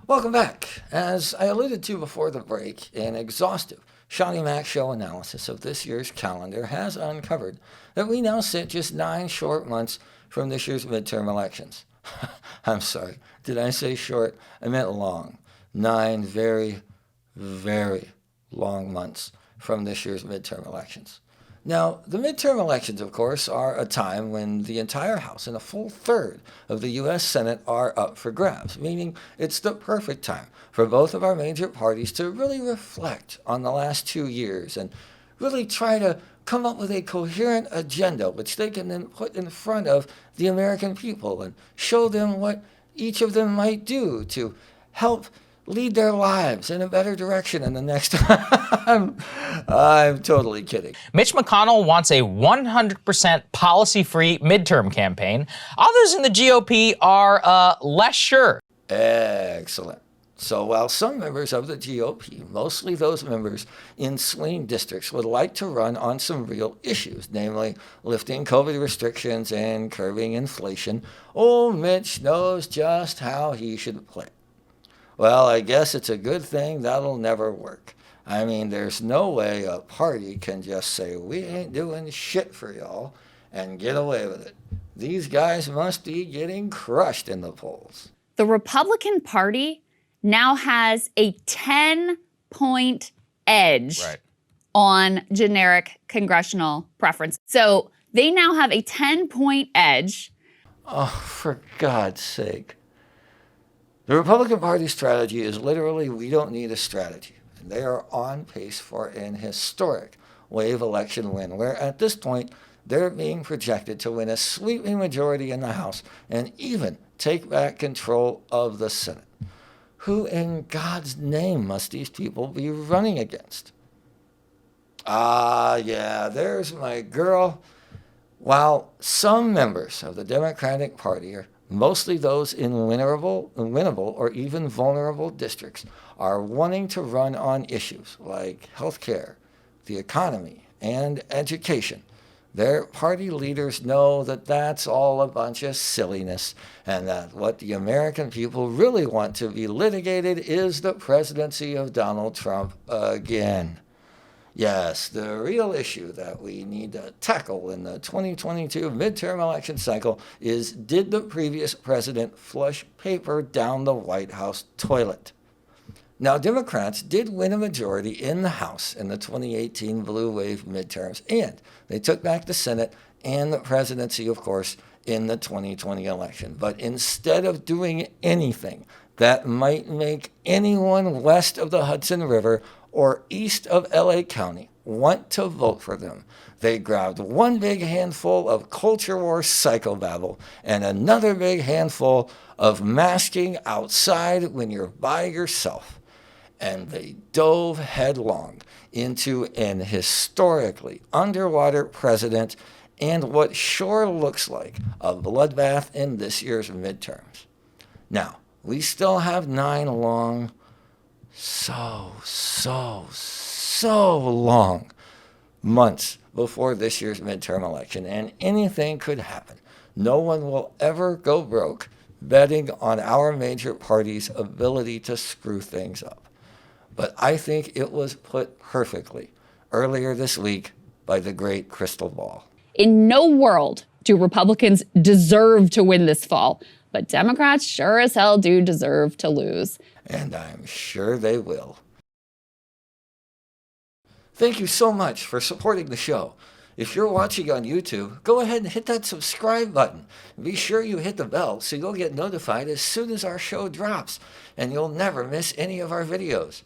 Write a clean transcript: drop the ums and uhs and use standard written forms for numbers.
Welcome back. As I alluded to before the break, an exhaustive Seannie Mac Show analysis of this year's calendar has uncovered that we now sit just 9 short months from this year's midterm elections. I'm sorry, did I say short? I meant long. 9 very, very long months from this year's midterm elections. Now, the midterm elections, of course, are a time when the entire House and a full third of the U.S. Senate are up for grabs, meaning it's the perfect time for both of our major parties to really reflect on the last 2 years and really try to come up with a coherent agenda which they can then put in front of the American people and show them what each of them might do to help lead their lives in a better direction in the next time. I'm totally kidding. Mitch McConnell wants a 100% policy-free midterm campaign. Others in the GOP are less sure. Excellent. So while some members of the GOP, mostly those members in swing districts, would like to run on some real issues, namely lifting COVID restrictions and curbing inflation, old Mitch knows just how he should play. Well, I guess it's a good thing that'll never work. I mean, there's no way a party can just say, we ain't doing shit for y'all, and get away with it. These guys must be getting crushed in the polls. The Republican Party now has a 10-point edge on generic congressional preference. So they now have a 10-point edge. Oh, for God's sake. The Republican Party strategy is literally, we don't need a strategy. And they are on pace for an historic wave election win, where at this point, they're being projected to win a sweeping majority in the House and even take back control of the Senate. Who in God's name must these people be running against? Yeah, there's my girl. While some members of the Democratic Party are mostly those in winnable or even vulnerable districts, are wanting to run on issues like health care, the economy, and education. Their party leaders know that that's all a bunch of silliness and that what the American people really want to be litigated is the presidency of Donald Trump again. Yes, the real issue that we need to tackle in the 2022 midterm election cycle is, did the previous president flush paper down the White House toilet? Now, Democrats did win a majority in the House in the 2018 blue wave midterms, and they took back the Senate and the presidency, of course, in the 2020 election. But instead of doing anything that might make anyone west of the Hudson River or east of LA County want to vote for them, they grabbed one big handful of culture war psychobabble and another big handful of masking outside when you're by yourself. And they dove headlong into an historically underwater president and what sure looks like a bloodbath in this year's midterms. Now, we still have 9 long, so long months before this year's midterm election, and anything could happen. No one will ever go broke betting on our major party's ability to screw things up. But I think it was put perfectly earlier this week by the great Crystal Ball. In no world do Republicans deserve to win this fall, but Democrats sure as hell do deserve to lose. And I'm sure they will. Thank you so much for supporting the show. If you're watching on YouTube, go ahead and hit that subscribe button. Be sure you hit the bell so you'll get notified as soon as our show drops, and you'll never miss any of our videos.